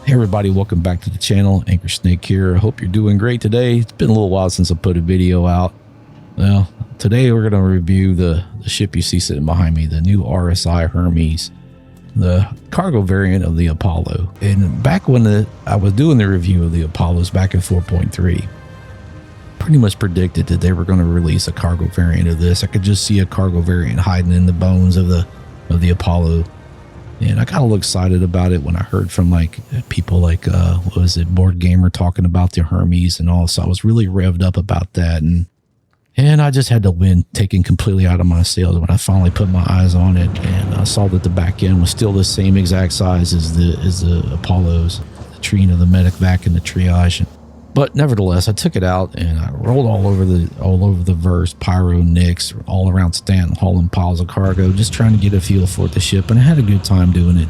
Hey everybody, welcome back to the channel. Anchor Snake here. I hope you're doing great today. It's been a little while since I put a video out. Well, today we're going to review the ship you see sitting behind me, the new RSI Hermes, the cargo variant of the Apollo. And back when I was doing the review of the Apollos back in 4.3, pretty much predicted that they were going to release a cargo variant of this. I could just see a cargo variant hiding in the bones of the Apollo. And I got a little excited about it when I heard from like people like, what was it, Board Gamer talking about the Hermes and all. So I was really revved up about that. And I just had the wind taken completely out of my sails when I finally put my eyes on it. And I saw that the back end was still the same exact size as the Apollos, the the medevac and the triage. But nevertheless, I took it out and I rolled all over the verse, pyro, Nix, all around Stanton, hauling piles of cargo, just trying to get a feel for the ship. And I had a good time doing it.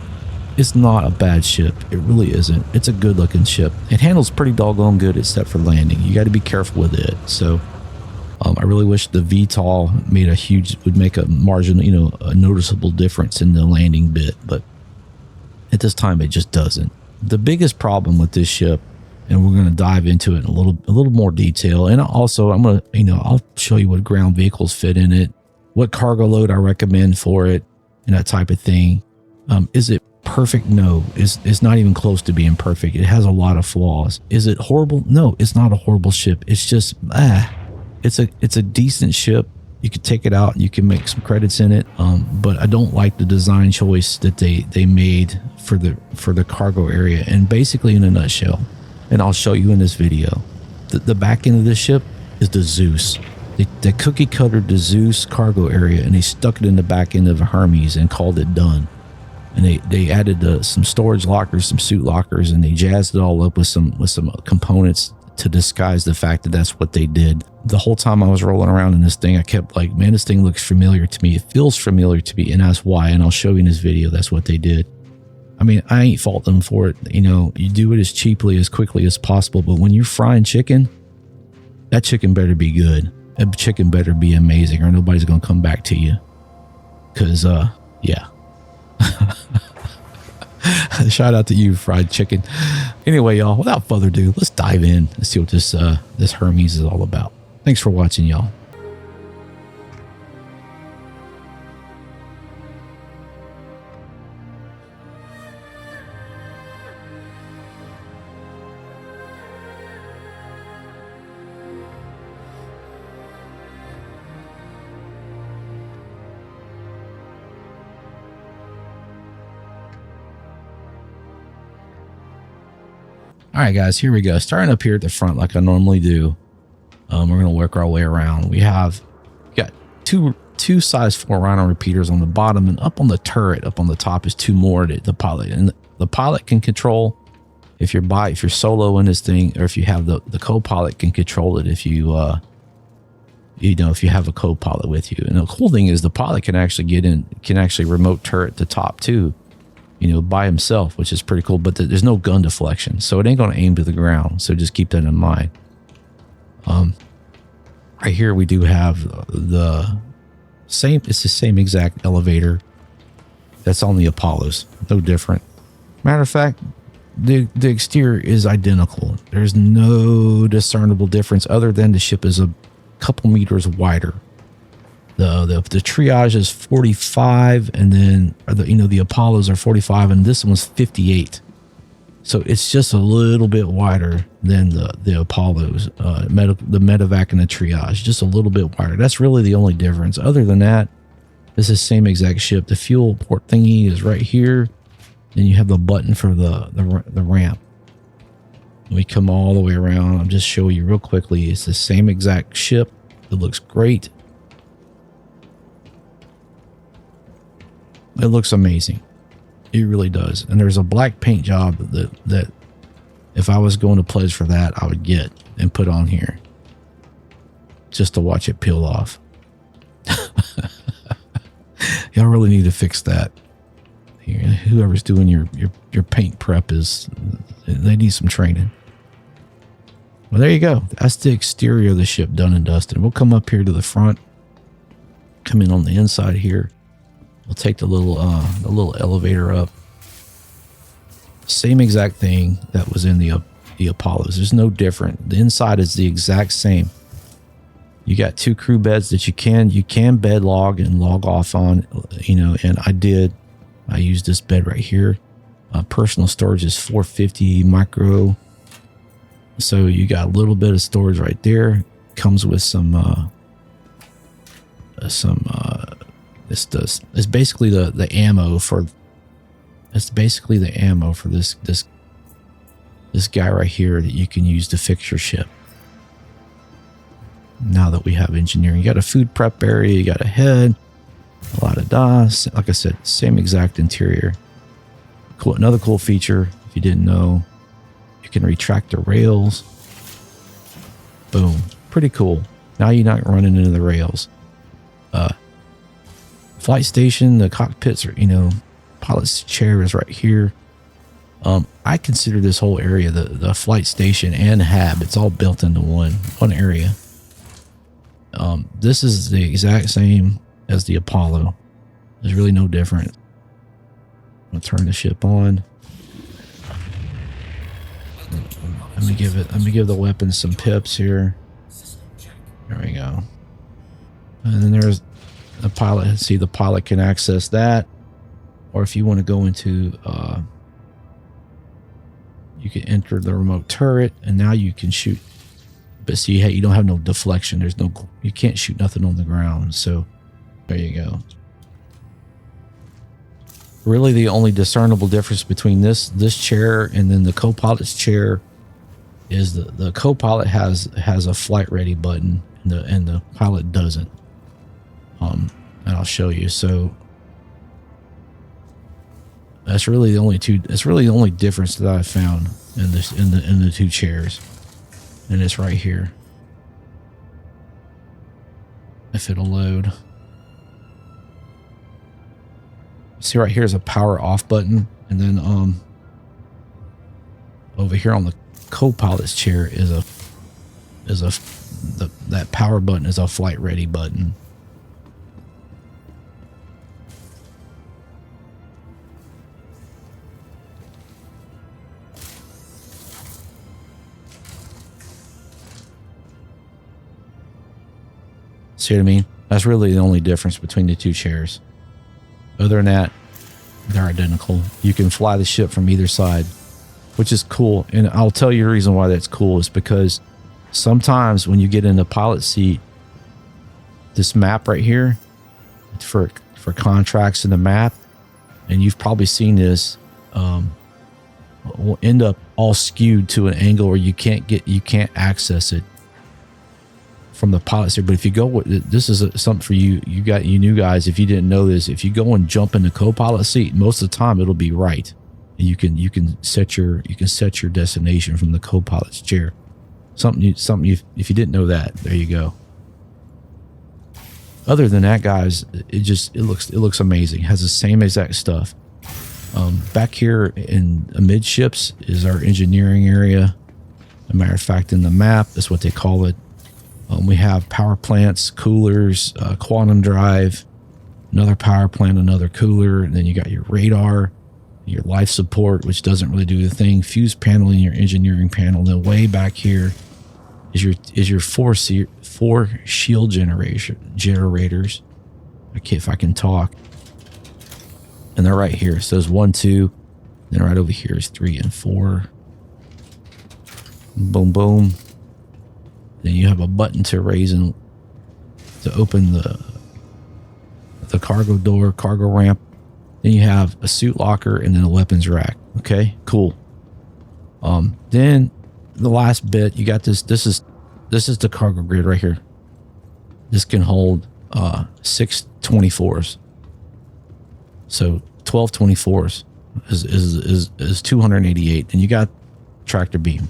It's not a bad ship. It really isn't. It's a good looking ship. It handles pretty doggone good except for landing. You got to be careful with it. So I really wish the VTOL would make a marginal, a noticeable difference in the landing bit. But at this time, it just doesn't. The biggest problem with this ship, and we're going to dive into it in a little more detail. And also I'm going to, I'll show you what ground vehicles fit in it, what cargo load I recommend for it, and that type of thing. Is it perfect? No, it's not even close to being perfect. It has a lot of flaws. Is it horrible? No, it's not a horrible ship. It's just, it's a decent ship. You could take it out and you can make some credits in it. But I don't like the design choice that they made for the cargo area. And basically in a nutshell, and I'll show you in this video, the back end of this ship is the Zeus. They cookie cuttered the Zeus cargo area and they stuck it in the back end of a Hermes and called it done. And they added some storage lockers, some suit lockers, and they jazzed it all up with some components to disguise the fact that that's what they did. The whole time I was rolling around in this thing, I kept like, man, this thing looks familiar to me. It feels familiar to me, and that's why. And I'll show you in this video, that's what they did. I mean, I ain't faulting them for it. You do it as cheaply, as quickly as possible. But when you're frying chicken, that chicken better be good. That chicken better be amazing or nobody's going to come back to you. Because, yeah. Shout out to you, fried chicken. Anyway, y'all, without further ado, let's dive in and see what this Hermes is all about. Thanks for watching, y'all. All right, guys, here we go. Starting up here at the front like I normally do. We're going to work our way around. We got two size 4 Rhino repeaters on the bottom, and up on the turret, up on the top is 2 more that the pilot. And the pilot can control if you're solo in this thing, or if you have the co-pilot can control it if you if you have a co-pilot with you. And the cool thing is the pilot can actually remote turret the top too, by himself, which is pretty cool. But there's no gun deflection, so it ain't going to aim to the ground. So just keep that in mind. Right here we do have the same. It's the same exact elevator that's on the Apollos. No different. Matter of fact, the exterior is identical. There's no discernible difference other than the ship is a couple meters wider. The triage is 45, and then the Apollos are 45, and this one's 58. So it's just a little bit wider than the Apollos, the medevac and the triage, just a little bit wider. That's really the only difference. Other than that, it's the same exact ship. The fuel port thingy is right here. Then you have the button for the ramp. We come all the way around. I'll just show you real quickly. It's the same exact ship. It looks great. It looks amazing. It really does. And there's a black paint job that if I was going to pledge for that, I would get and put on here just to watch it peel off. Y'all really need to fix that. Whoever's doing your paint prep they need some training. Well, there you go. That's the exterior of the ship done and dusted. We'll come up here to the front, come in on the inside here. We'll take the little elevator up. Same exact thing that was in the Apollos. There's no different. The inside is the exact same. You got 2 crew beds that you can bed log and log off on, you know, and I used this bed right here. Personal storage is 450 micro. So you got a little bit of storage right there. Comes with it's basically the ammo for this guy right here that you can use to fix your ship. Now that we have engineering, you got a food prep area, you got a head, a lot of DOS. Like I said, same exact interior. Cool. Another cool feature, if you didn't know, you can retract the rails. Boom. Pretty cool. Now you're not running into the rails. Flight station, the cockpits are, you know, pilot's chair is right here. I consider this whole area the flight station and hab. It's all built into one area. This is the exact same as the Apollo. There's really no different. I'm gonna turn the ship on. Let me give the weapons some pips here. There we go. And then there's the pilot. See, the pilot can access that. Or if you want to go into, you can enter the remote turret, and now you can shoot. But see, hey, you don't have no deflection. There's no, you can't shoot nothing on the ground. So there you go. Really, the only discernible difference between this chair and then the co-pilot's chair is the co-pilot has a flight ready button, and the pilot doesn't. And I'll show you. So that's really the only difference that I found in the 2 chairs. And it's right here. If it'll load. See, right here is a power off button, and then over here on the co-pilot's chair that power button is a flight ready button. See what I mean? That's really the only difference between the 2 chairs. Other than that, they're identical. You can fly the ship from either side, which is cool. And I'll tell you the reason why that's cool is because sometimes when you get in the pilot seat, this map right here for contracts in the map, and you've probably seen this, will end up all skewed to an angle where you can't access it from the pilot's here. But if you go with this is something for you new guys, if you didn't know this, if you go and jump in the co-pilot seat, most of the time it'll be right, and you can set your destination from the co-pilot's chair. Something if you didn't know that, there you go. Other than that, guys, it looks amazing. It has the same exact stuff. Back here in amidships is our engineering area. As a matter of fact, in the map, that's what they call it. We have power plants, coolers, quantum drive, another power plant, another cooler, and then you got your radar, your life support, which doesn't really do the thing, fuse panel, and your engineering panel. And then way back here is your four shield generators. If I can talk. And they're right here. So there's 1, 2. Then right over here is 3 and 4. Boom, boom. Then you have a button to raise and to open the cargo door, cargo ramp. Then you have a suit locker and then a weapons rack. Okay, cool. Then the last bit, you got this. This is the cargo grid right here. This can hold 6 24s. So 12 24s is 288. And you got tractor beam.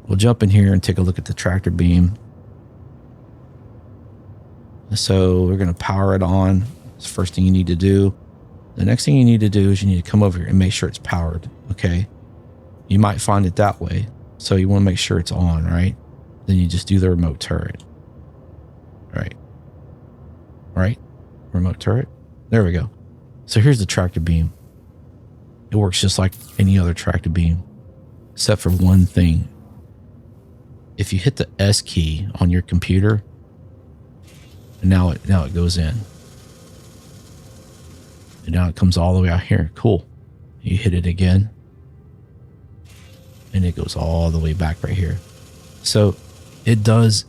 We'll jump in here and take a look at the tractor beam. So we're going to power it on. That's the first thing you need to do. The next thing you need to do is you need to come over here and make sure it's powered. Okay. You might find it that way. So you want to make sure it's on, right? Then you just do the remote turret. Right. Remote turret. There we go. So here's the tractor beam. It works just like any other tractor beam, except for one thing. If you hit the S key on your computer, and now it goes in. And now it comes all the way out here. Cool. You hit it again. And it goes all the way back right here. So it does,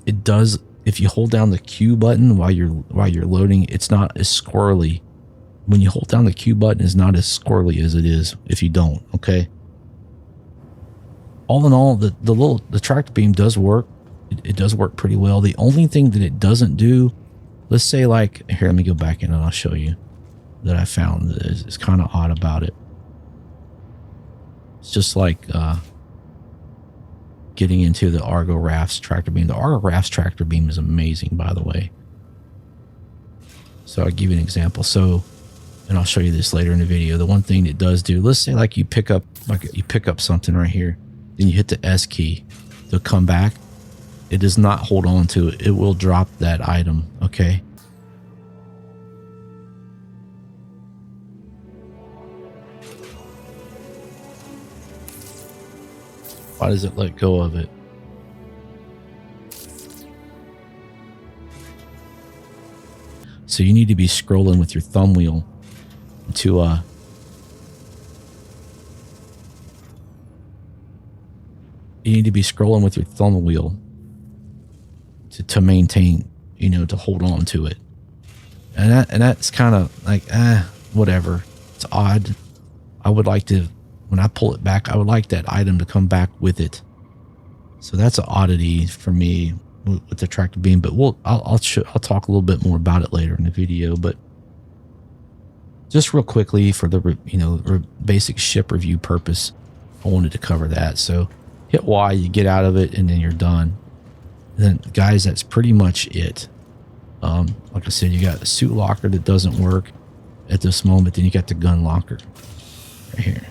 if you hold down the Q button while you're loading, it's not as squirrely. When you hold down the Q button, it's not as squirrely as it is if you don't, okay? All in all, the tractor beam does work. It does work pretty well. The only thing that it doesn't do, let's say like, here, let me go back in and I'll show you that I found that is kind of odd about it. It's just like getting into the Argo Rafts tractor beam. The Argo Rafts tractor beam is amazing, by the way. So I'll give you an example. So, and I'll show you this later in the video. The one thing it does do, let's say like you pick up something right here, then you hit the S key to come back. It does not hold on to it. It will drop that item, okay? Why does it let go of it? So you need to be scrolling with your thumb wheel to you need to be scrolling with your thumb wheel to maintain, you know, to hold on to it. And that's kind of like whatever. It's odd. I would like to, when I pull it back, I would like that item to come back with it. So that's an oddity for me with the tractor beam, but I'll talk a little bit more about it later in the video. But just real quickly for the basic ship review purpose, I wanted to cover that. So hit Y, you get out of it, and then you're done. And then guys, that's pretty much it. Like I said, you got a suit locker that doesn't work at this moment. Then you got the gun locker right here.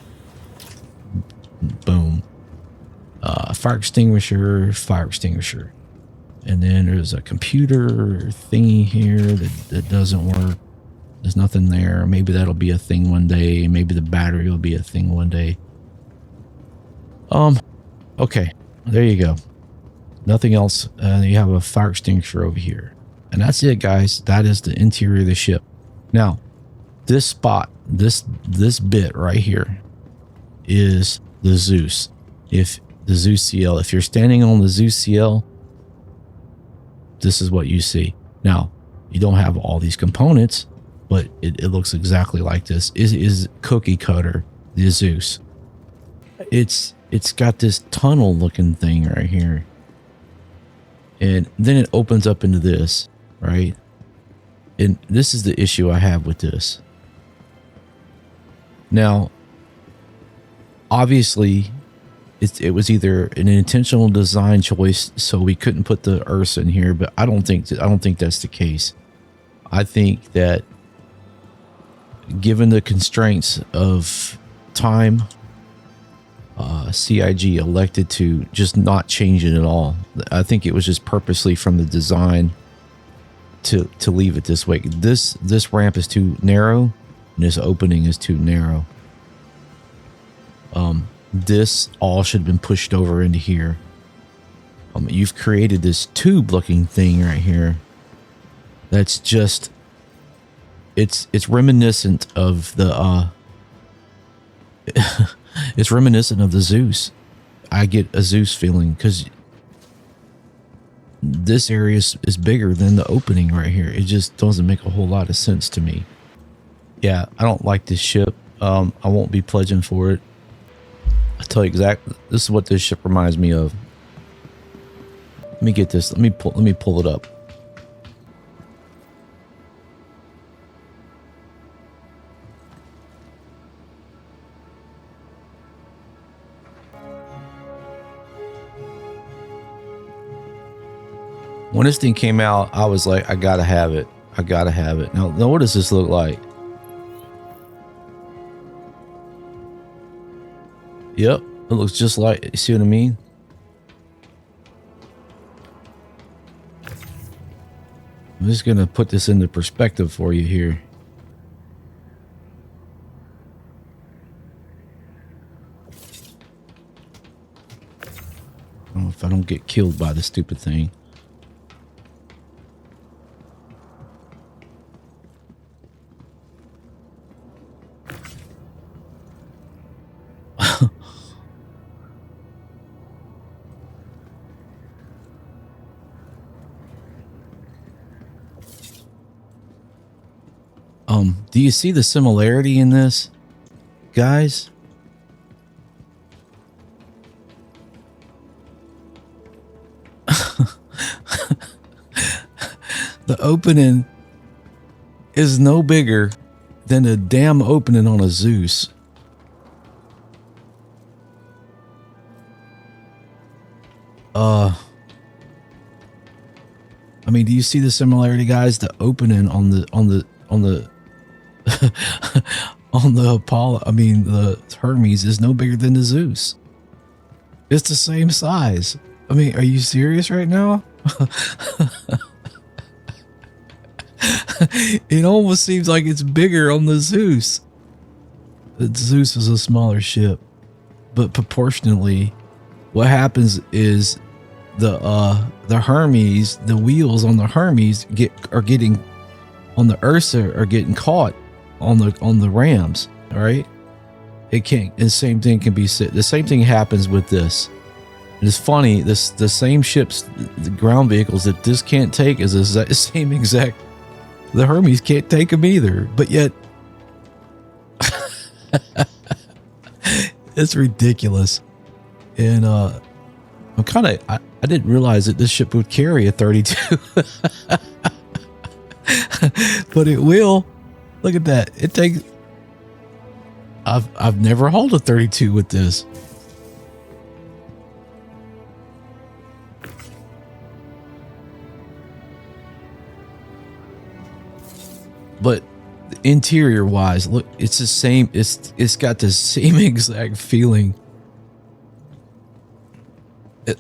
Boom. Fire extinguisher. And then there's a computer thingy here that doesn't work. There's nothing there. Maybe that'll be a thing one day. Maybe the battery will be a thing one day. Okay, there you go. Nothing else. You have a fire extinguisher over here. And that's it, guys. That is the interior of the ship. Now, this spot, this bit right here is the Zeus. If the Zeus CL, if you're standing on the Zeus CL, this is what you see. Now, you don't have all these components, but it looks exactly like this. Is cookie cutter the Zeus. It's got this tunnel looking thing right here. And then it opens up into this, right? And this is the issue I have with this. Now, obviously, it was either an intentional design choice, so we couldn't put the Ursa in here, but I don't think that's the case. I think that given the constraints of time, CIG elected to just not change it at all. I think it was just purposely from the design to leave it this way. This ramp is too narrow, and this opening is too narrow. This all should have been pushed over into here. You've created this tube looking thing right here. That's just, it's reminiscent of the it's reminiscent of the Zeus. I get a Zeus feeling because this area is bigger than the opening right here. It just doesn't make a whole lot of sense to me. Yeah, I don't like this ship. I won't be pledging for it. I'll tell you exactly. This is what this ship reminds me of. Let me get this. Let me pull it up. When this thing came out, I was like, I gotta have it. I gotta have it. Now what does this look like? Yep, it looks just like, you see what I mean? I'm just gonna put this into perspective for you here. if I don't get killed by the stupid thing. Do you see the similarity in this, guys? The opening is no bigger than the damn opening on a Zeus. I mean, do you see the similarity, guys? The opening on the on the Apollo, I mean the Hermes, is no bigger than the Zeus. It's the same size. I mean, are you serious right now? It almost seems like it's bigger on the Zeus. The Zeus is a smaller ship, but proportionately, what happens is the Hermes, the wheels on the Hermes are getting on the Ursa are getting caught on the rams. All right, it can't. The same thing can be said. The same thing happens with this. It's funny. The same ships, the ground vehicles that this can't take is the same exact. The Hermes can't take them either, but yet it's ridiculous. And I'm kind of I didn't realize that this ship would carry a 32. But it will. Look at that. It takes. I've never hauled a 32 with this. But interior wise, look, it's the same. It's got the same exact feeling.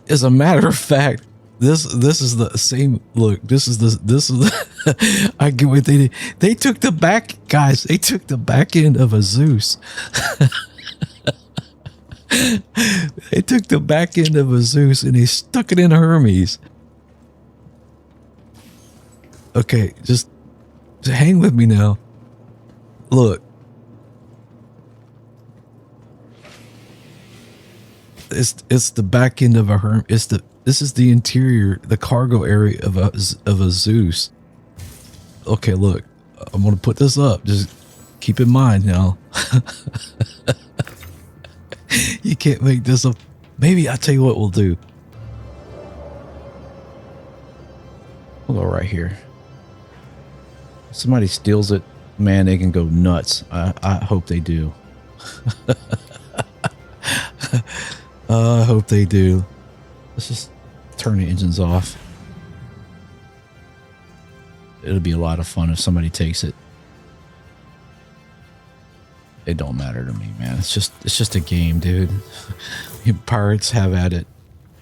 As a matter of fact, this is the same look. This is the I get what they did. They took the back, guys. They took the back end of a Zeus. They took the back end of a Zeus and they stuck it in a Hermes. Okay, just hang with me now. Look. It's the back end of a Hermes. This is the interior, the cargo area of a Zeus. Okay, look. I'm gonna put this up. Just keep in mind now. You can't make this up. Maybe I'll tell you what we'll do. We'll go right here. If somebody steals it, man, they can go nuts. I hope they do. I hope they do. Let's just turn the engines off. It'll be a lot of fun if somebody takes it. It don't matter to me, man. It's just a game, dude. You pirates, have at it.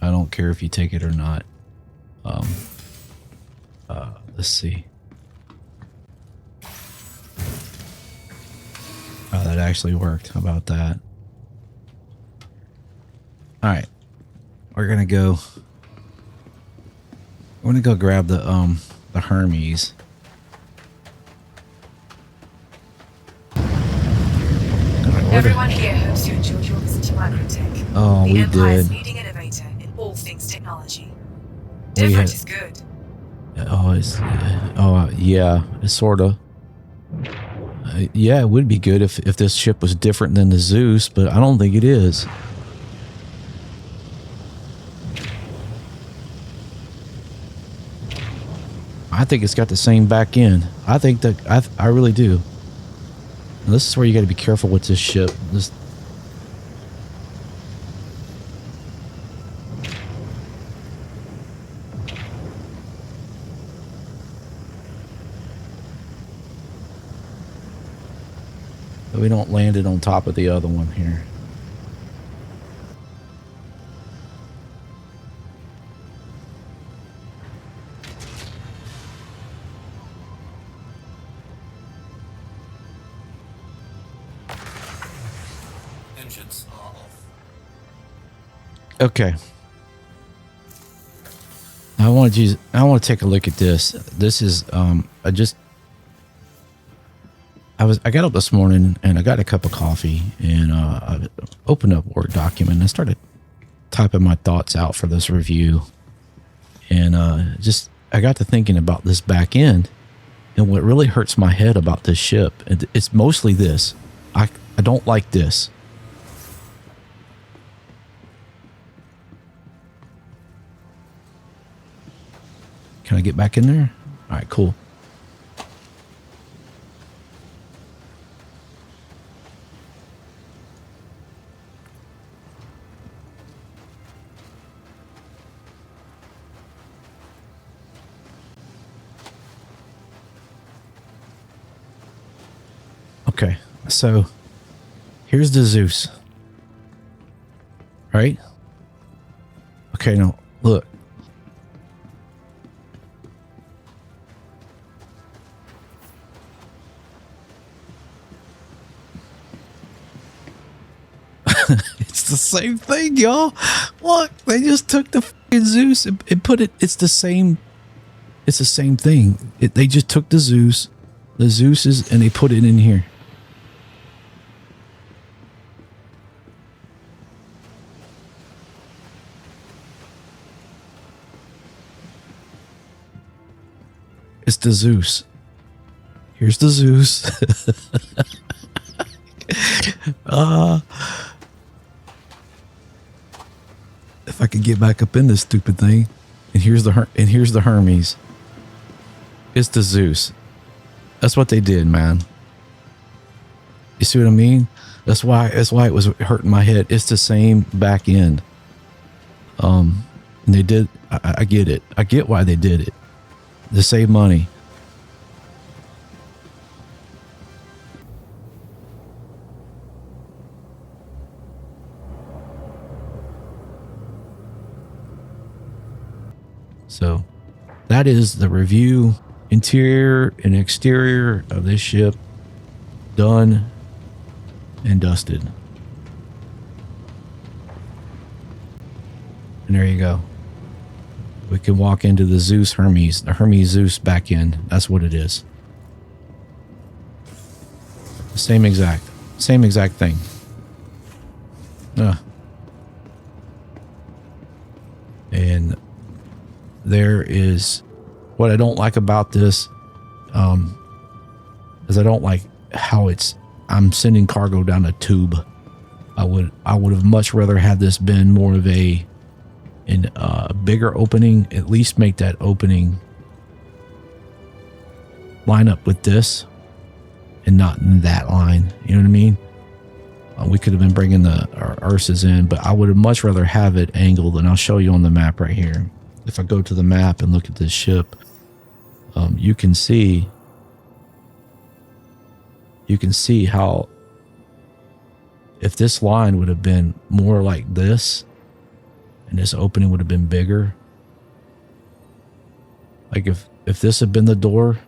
I don't care if you take it or not. Let's see. Oh, that actually worked. How about that? All right, we're gonna go grab the Hermes. Everyone here hopes you enjoyed your visit to Microtech. Oh, we did. The Empire's leading innovator in all things technology. Different is good. Yeah, it's sort of. Yeah, it would be good if this ship was different than the Zeus, but I don't think it is. I think it's got the same back end. I think that I really do. And this is where you got to be careful with this ship. We don't land it on top of the other one here. Engines are off. Okay. want to take a look at this. This is I got up this morning and I got a cup of coffee and I opened up Word document and I started typing my thoughts out for this review. And I got to thinking about this back end and what really hurts my head about this ship. It's mostly this. I don't like this. Can I get back in there? All right, cool. Okay, so here's the Zeus, right? Okay, now look. It's the same thing, y'all. Look, they just took the fucking Zeus and put it. It's the same thing. They just took the Zeuses, and they put it in here. It's the Zeus. Here's the Zeus. If I could get back up in this stupid thing, and here's the Hermes. It's the Zeus. That's what they did, man. You see what I mean? That's why it was hurting my head. It's the same back end. And they did. I get it. I get why they did it. To save money. So that is the review, interior and exterior of this ship, done and dusted. And there you go. We can walk into the Zeus Hermes, the Hermes Zeus back end. That's what it is. Same exact thing. And there is what I don't like about this, is I don't like how I'm sending cargo down a tube. I would have much rather had this been more of a bigger opening. At least make that opening line up with this and not in that line. You know what I mean? We could have been bringing our Ursas in, but I would have much rather have it angled, and I'll show you on the map right here. If I go to the map and look at this ship, you can see how if this line would have been more like this and this opening would have been bigger, like if this had been the door,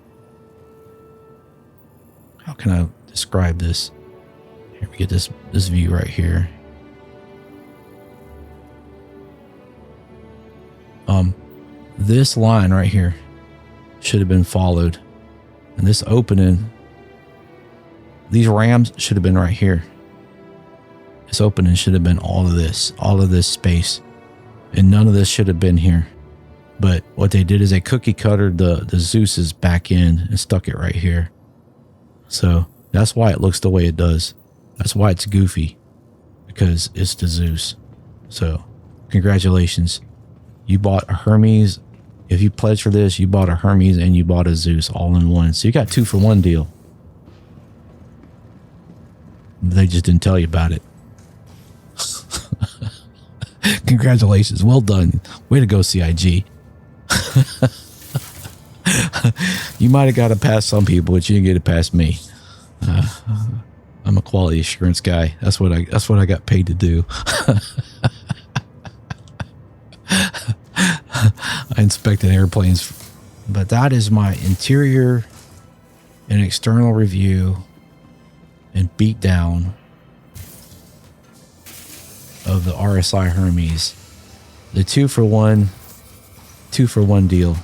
how can I describe this? Here we get this view right here. This line right here should have been followed, and this opening, these rams should have been right here. This opening should have been all of this space, and none of this should have been here. But what they did is they cookie cuttered the Zeus's back end and stuck it right here. So that's why it looks the way it does. That's why it's goofy, because it's the Zeus. So congratulations. You bought a Hermes. If you pledged for this, you bought a Hermes and you bought a Zeus all in one. So you got 2-for-1 deal. They just didn't tell you about it. Congratulations. Well done. Way to go, CIG. You might have got it past some people, but you didn't get it past me. I'm a quality assurance guy. That's what I got paid to do. I inspected airplanes, but that is my interior and external review and beat down of the RSI Hermes. The 2-for-1 2-for-1 deal.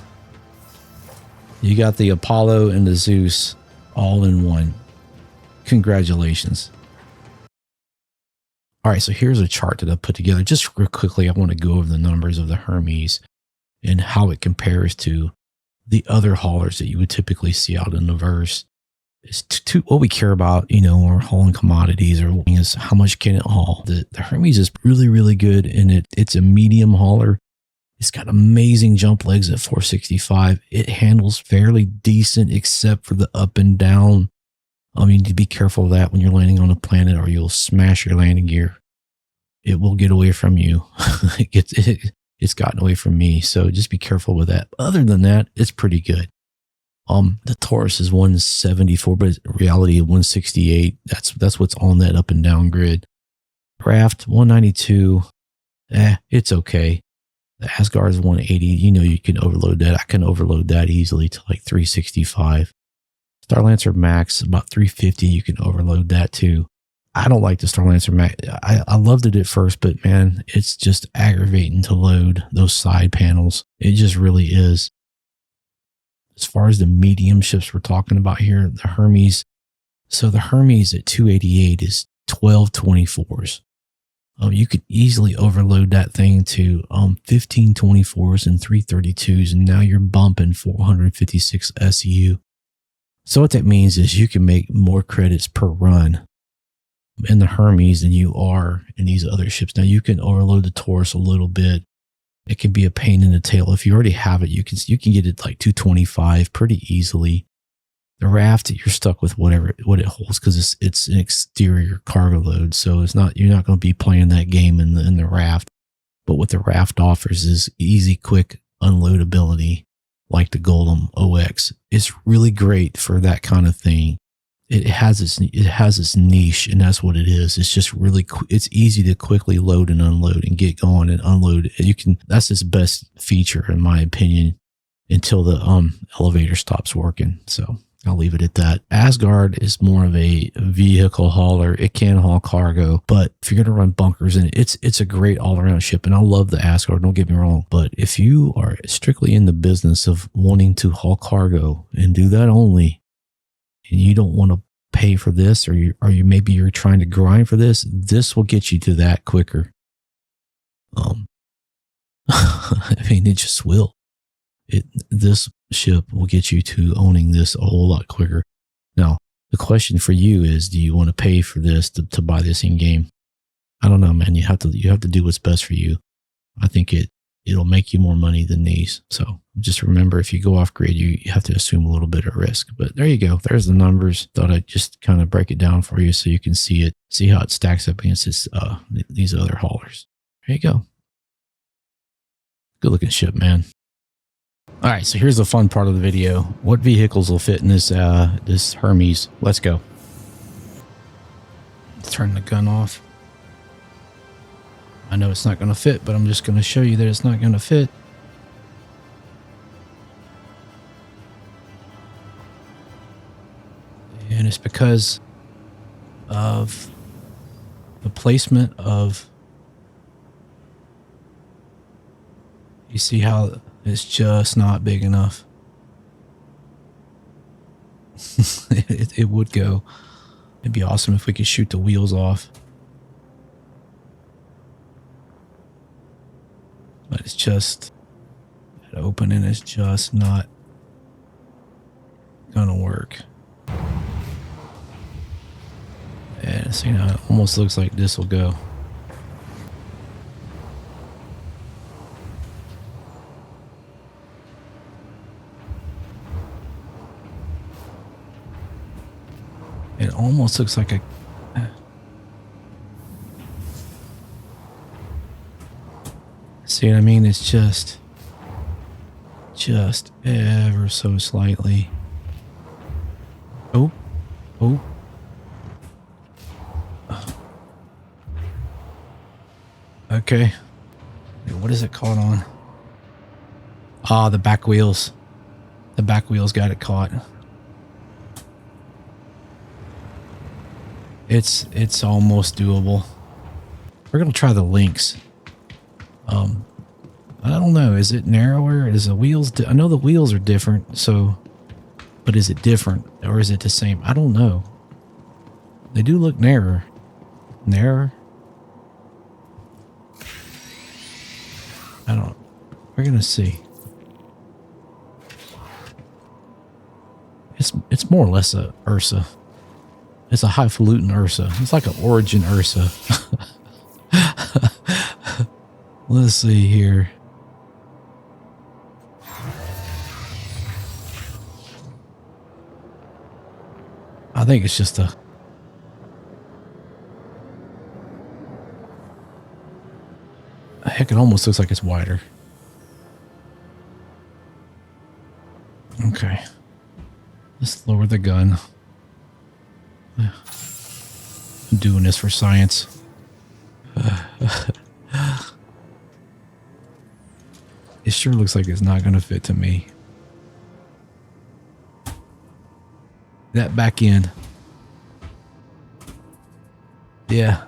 You got the Apollo and the Zeus all in one. Congratulations. All right, so here's a chart that I put together. Just real quickly, I want to go over the numbers of the Hermes and how it compares to the other haulers that you would typically see out in the verse. It's what we care about, you know, or hauling commodities, or is how much can it haul. The Hermes is really, really good, and it's a medium hauler. It's got amazing jump legs at 465. It handles fairly decent, except for the up and down. You need to be careful of that when you're landing on a planet, or you'll smash your landing gear. It will get away from you. It's gotten away from me, so just be careful with that. Other than that, it's pretty good. The Taurus is 174, but in reality 168. That's what's on that up and down grid. Raft 192. It's okay. The Asgard is 180. You know, you can overload that. I can overload that easily to like 365. Starlancer Max about 350. You can overload that too. I don't like the Starlancer Max. I loved it at first, but man, it's just aggravating to load those side panels. It just really is. As far as the medium ships we're talking about here, the Hermes. So the Hermes at 288 is 12 24s. You could easily overload that thing to 15 24s and 332s, and now you're bumping 456 SU. So what that means is you can make more credits per run in the Hermes than you are in these other ships. Now you can overload the Taurus a little bit. It can be a pain in the tail. If you already have it, you can get it like 225 pretty easily. The Raft, you're stuck with what it holds, because it's an exterior cargo load. So you're not going to be playing that game in the Raft. But what the Raft offers is easy, quick unloadability, like the Golem OX. It's really great for that kind of thing. It has its niche, and that's what it is. It's just really, it's easy to quickly load and unload and get going and unload. That's its best feature, in my opinion, until the elevator stops working. So I'll leave it at that. Asgard is more of a vehicle hauler. It can haul cargo, but if you're going to run bunkers, and it's a great all-around ship, and I love the Asgard, don't get me wrong. But if you are strictly in the business of wanting to haul cargo and do that only, and you don't want to pay for this, or maybe you're trying to grind for this will get you to that quicker. I mean, it just will. This ship will get you to owning this a whole lot quicker. Now, the question for you is, do you want to pay for this to buy this in game? I don't know, man. You have to do what's best for you. I think it'll make you more money than these. So just remember, if you go off grid, you have to assume a little bit of risk. But there you go. There's the numbers. Thought I'd just kind of break it down for you so you can see how it stacks up against these other haulers. There you go. Good looking ship, man. All right, so here's the fun part of the video. What vehicles will fit in this Hermes? Let's go. Let's turn the gun off. I know it's not going to fit, but I'm just going to show you that it's not going to fit. And it's because of the placement of... You see how it's just not big enough. it would go. It'd be awesome if we could shoot the wheels off. But it's just, that opening is just not gonna work. And so, it almost looks like this will go. It almost looks like a... See what I mean? It's just ever so slightly. Oh. Okay. What is it caught on? Ah, the back wheels. The back wheels got it caught. It's almost doable. We're gonna try the Lynx. I don't don't know. Is it narrower? Is the wheels? I know the wheels are different. So, but is it different or is it the same? I don't know. They do look narrower. Narrower? I don't. We're gonna see. It's more or less a Ursa. It's a highfalutin Ursa. It's like an origin Ursa. Let's see here. I think it's just a... Heck, it almost looks like it's wider. Okay. Let's lower the gun. I'm doing this for science. It sure looks like it's not going to fit to me. That back end. Yeah.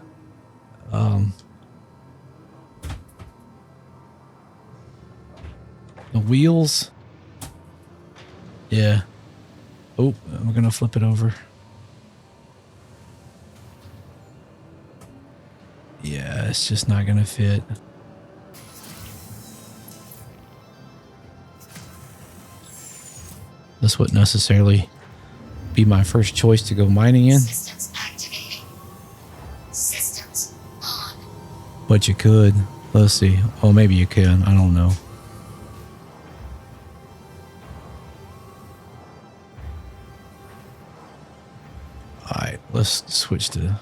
The wheels. Yeah. Oh, I'm going to flip it over. Yeah, it's just not going to fit. This wouldn't necessarily be my first choice to go mining in. Systems activating. Systems on. But you could. Let's see. Oh, maybe you can. I don't know. Alright, let's switch to...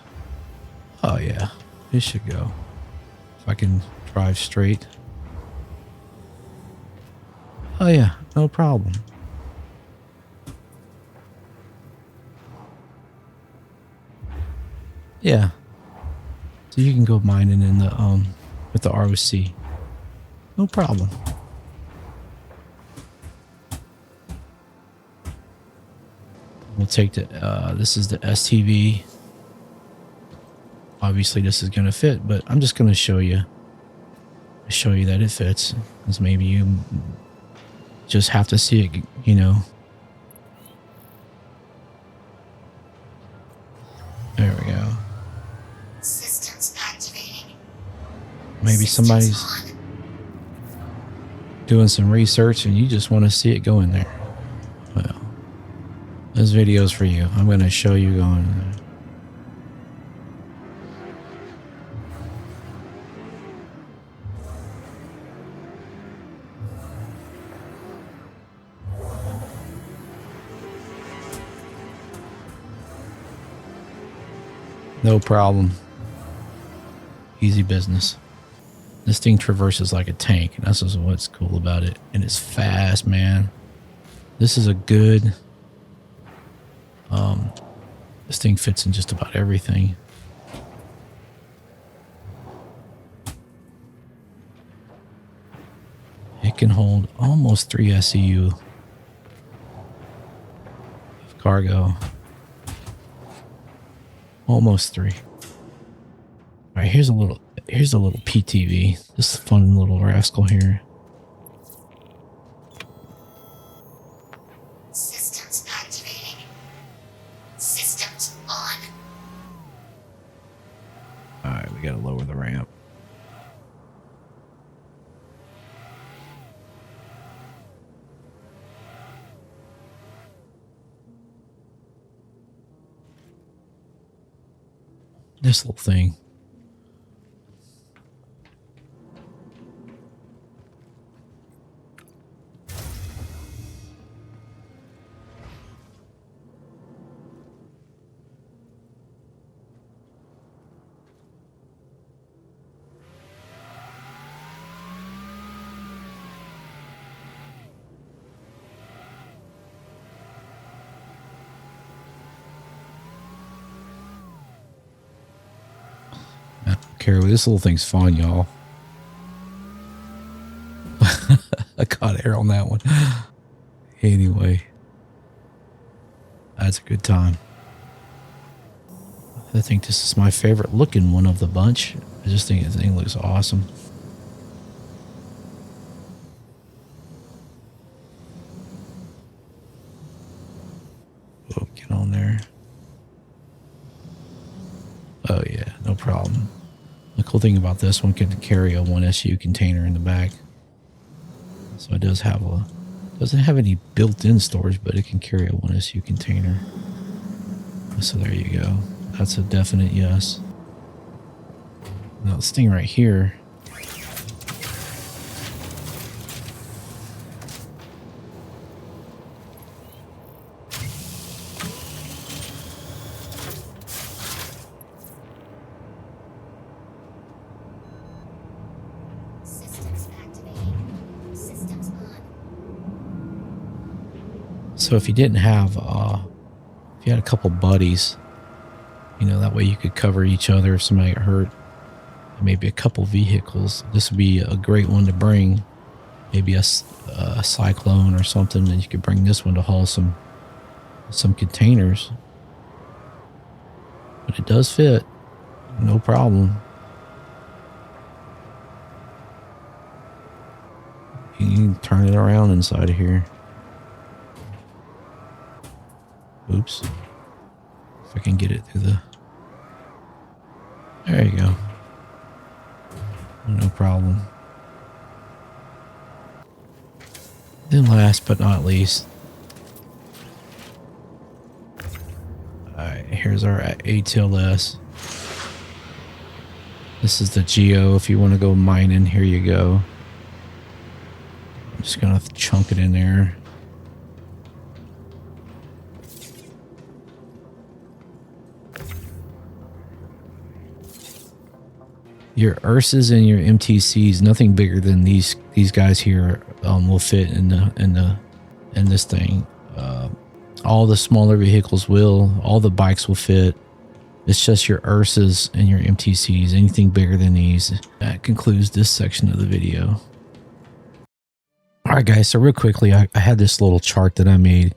Oh, yeah. It should go. If I can drive straight. Oh, yeah. No problem. Yeah. So you can go mining in the, with the ROC. No problem. We'll take the, this is the STV. Obviously this is going to fit, but I'm just going to show you that it fits. Because maybe you just have to see it, you know. There we go. Systems activating. Maybe somebody's doing some research and you just want to see it go in there. Well, this video's for you. I'm going to show you going in there. No problem. Easy business. This thing traverses like a tank, and that's just what's cool about it. And it's fast, man. This is a good... this thing fits in just about everything. It can hold almost 3 SEU of cargo. Almost 3. All right, here's a little PTV. This fun little rascal here. Systems activating. Systems on. All right, we gotta lower the ramp. This little thing. Carry this little thing's fun, y'all. I caught air on that one. Anyway, that's a good time. I think this is my favorite looking one of the bunch. I just think the thing looks awesome. Get on there. Oh yeah, no problem. The cool thing about this one can carry a 1SU container in the back. So it does have a, doesn't have any built-in storage, but it can carry a 1SU container. So there you go. That's a definite yes. Now this thing right here. Systems activating. Systems on. So if you didn't have, if you had a couple buddies, you know, that way you could cover each other if somebody got hurt. Maybe a couple vehicles. This would be a great one to bring. Maybe a Cyclone or something, and you could bring this one to haul some containers. But it does fit, no problem. You can turn it around inside of here. Oops. If I can get it through the... There you go. No problem. Then last but not least, alright, here's our ATLS. This is the GEO. If you want to go mining, here you go. I'm just gonna chunk it in there. Your Ursas and your MTCs, nothing bigger than these guys here, will fit in this thing. All the smaller vehicles will, all the bikes will fit. It's just your Ursas and your MTCs, anything bigger than these. That concludes this section of the video. All right, guys. So real quickly, I had this little chart that I made.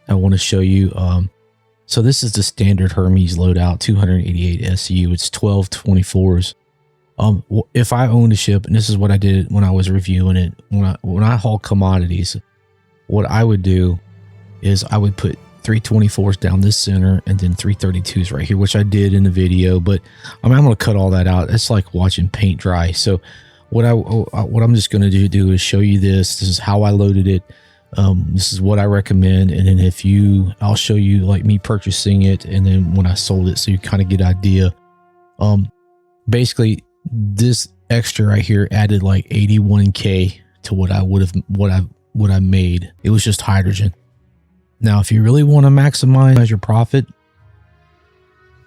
I want to show you. So this is the standard Hermes loadout, 288 SU. It's 12 24s. If I owned a ship, and this is what I did when I was reviewing it, when I haul commodities, what I would do is I would put 324s down this center and then 332s right here, which I did in the video, but I'm going to cut all that out. It's like watching paint dry. So what I'm just going to do is show you this. This is how I loaded it. This is what I recommend. And then I'll show you like me purchasing it. And then when I sold it, so you kind of get an idea. Basically, this extra right here added like 81K to what I made. It was just hydrogen. Now, if you really want to maximize your profit,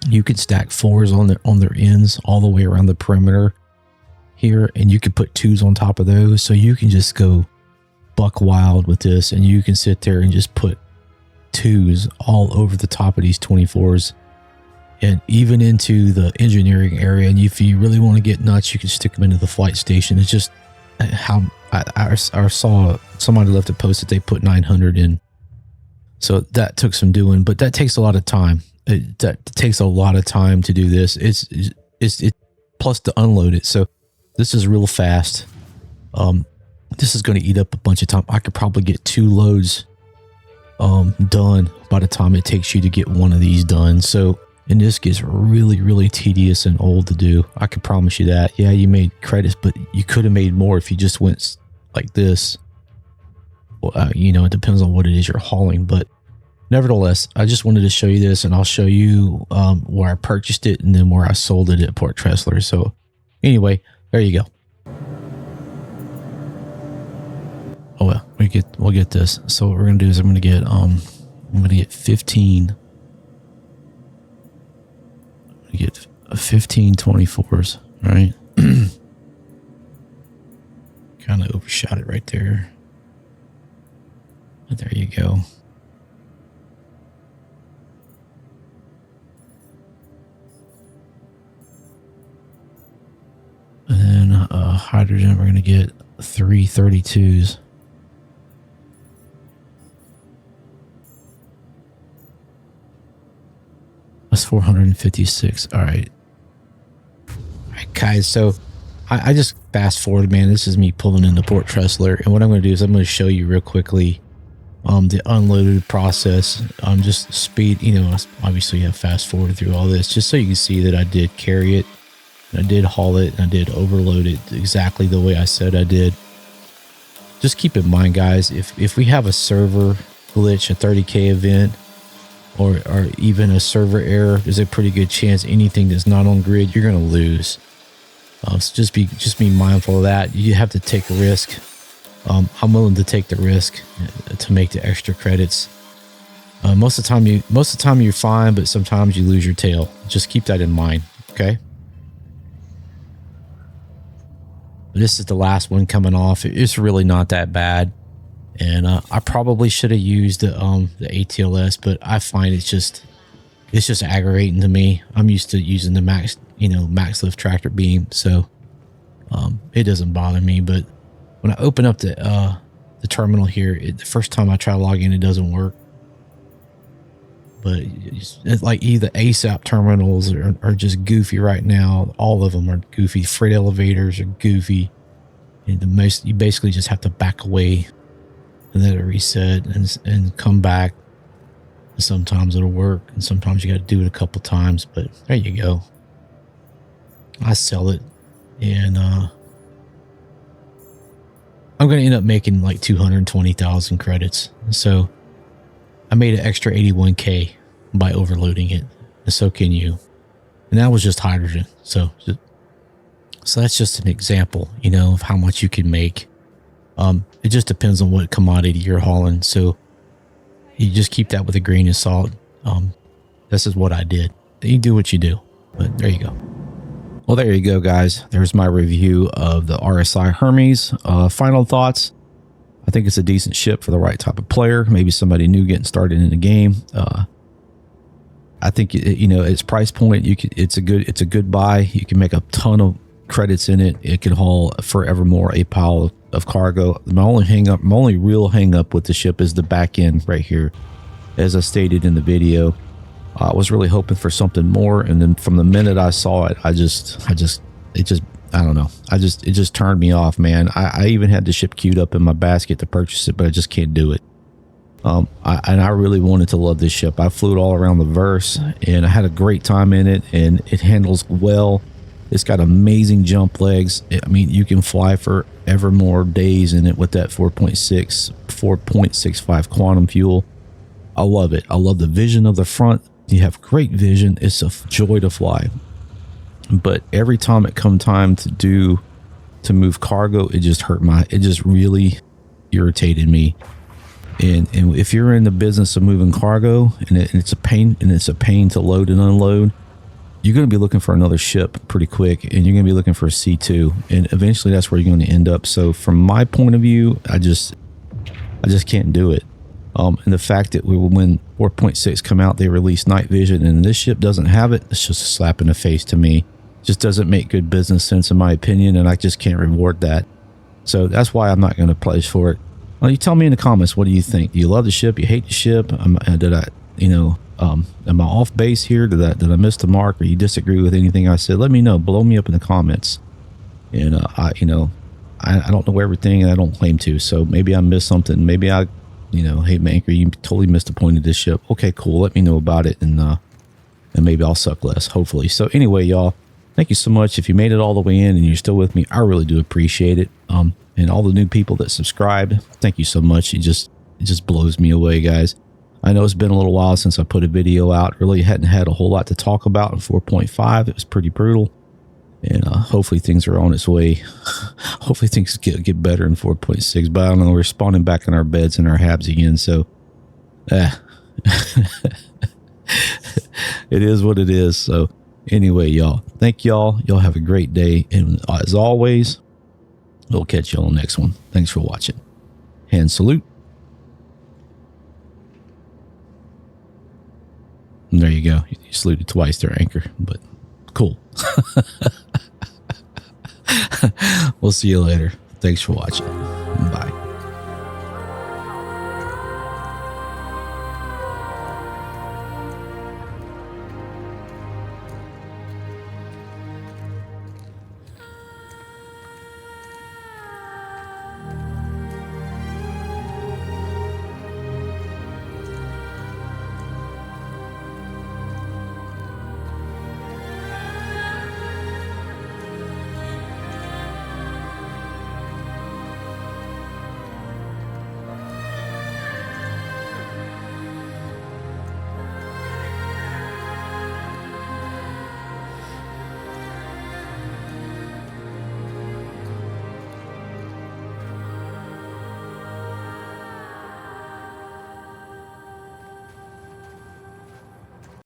you could stack 4s on their ends all the way around the perimeter here, and you could put 2s on top of those, so you can just go buck wild with this, and you can sit there and just put 2s all over the top of these 24s. And even into the engineering area. And if you really want to get nuts, you can stick them into the flight station. It's just how I saw somebody left a post that they put 900 in. So that took some doing, but that takes a lot of time. That takes a lot of time to do this. It's plus to unload it. So this is real fast. This is going to eat up a bunch of time. I could probably get 2 loads done by the time it takes you to get one of these done. So, and this gets really, really tedious and old to do. I can promise you that. Yeah, you made credits, but you could have made more if you just went like this. Well, you know, it depends on what it is you're hauling. But nevertheless, I just wanted to show you this, and I'll show you where I purchased it and then where I sold it at Port Tressler. So anyway, there you go. Oh well, we'll get this. So what we're gonna do is I'm gonna get 15. Get 15 24s, right? Kind of overshot it right there. But there you go. And then hydrogen, we're going to get 3 32s. That's 456. All right. All right, guys. So I just fast forward, man. This is me pulling into Port Tressler. And what I'm going to do is I'm going to show you real quickly the unloaded process, just speed, you know, obviously I fast forward through all this just so you can see that I did carry it, I did haul it, and I did overload it exactly the way I said I did. Just keep in mind, guys, if we have a server glitch, a 30K event, or even a server error, there's a pretty good chance anything that's not on grid, you're going to lose. So just be mindful of that. You have to take a risk. I'm willing to take the risk to make the extra credits. Most of the time you're fine, but sometimes you lose your tail. Just keep that in mind, okay? This is the last one coming off. It's really not that bad, and I probably should have used the ATLS, but I find it's just aggravating to me. I'm used to using the max lift tractor beam, so it doesn't bother me. But when I open up the terminal here, the first time I try to log in, it doesn't work. But it's like either ASAP terminals are just goofy right now. All of them are goofy. Freight elevators are goofy. And you basically just have to back away and let it reset and come back. Sometimes it'll work, and sometimes you got to do it a couple times. But there you go. I sell it, and I'm going to end up making like 220,000 credits. So I made an extra 81K by overloading it, and so can you. And that was just hydrogen. So that's just an example, you know, of how much you can make. It just depends on what commodity you're hauling. So you just keep that with a grain of salt. This is what I did. You do what you do, but there you go. Well, there you go, guys. There's my review of the RSI Hermes. Final thoughts. I think it's a decent ship for the right type of player. Maybe somebody new getting started in the game. I think its price point. It's a good buy. You can make a ton of credits in it. It can haul forevermore a pile of cargo. My only real hang up with the ship is the back end right here, as I stated in the video. I was really hoping for something more, and then from the minute I saw it, it just turned me off, man. I even had the ship queued up in my basket to purchase it, but I just can't do it. I really wanted to love this ship. I flew it all around the verse, and I had a great time in it, and it handles well. It's got amazing jump legs. I mean, you can fly for ever more days in it with that 4.65 quantum fuel. I love it. I love the vision of the front. You have great vision. It's a joy to fly. But every time it come time to move cargo, it just really irritated me. And if you're in the business of moving cargo and it's a pain to load and unload, you're going to be looking for another ship pretty quick, and you're going to be looking for a C2, and eventually that's where you're going to end up. So from my point of view, I just can't do it. And the fact that when 4.6 come out, they released night vision, and this ship doesn't have it, it's just a slap in the face to me. Just doesn't make good business sense in my opinion, and I just can't reward that. So that's why I'm not going to pledge for it. Well, you tell me in the comments, what do you think? Do you love the ship? You hate the ship? Am I off base here? Did I miss the mark, or you disagree with anything I said? Let me know. Blow me up in the comments. And I don't know everything, and I don't claim to. So maybe I missed something. Maybe hey Manker, you totally missed the point of this ship. Okay, cool. Let me know about it, and maybe I'll suck less, hopefully. So anyway, y'all, thank you so much. If you made it all the way in and you're still with me, I really do appreciate it. And all the new people that subscribed, thank you so much. It just blows me away, guys. I know it's been a little while since I put a video out. Really hadn't had a whole lot to talk about in 4.5. It was pretty brutal. And hopefully things are on its way. Hopefully things get better in 4.6. But I don't know, we're spawning back in our beds and our habs again. So, it is what it is. So, anyway, y'all, thank y'all. Y'all have a great day. And as always, we'll catch you on the next one. Thanks for watching. Hand salute. And there you go. You saluted twice there, Anchor. But cool. We'll see you later. Thanks for watching.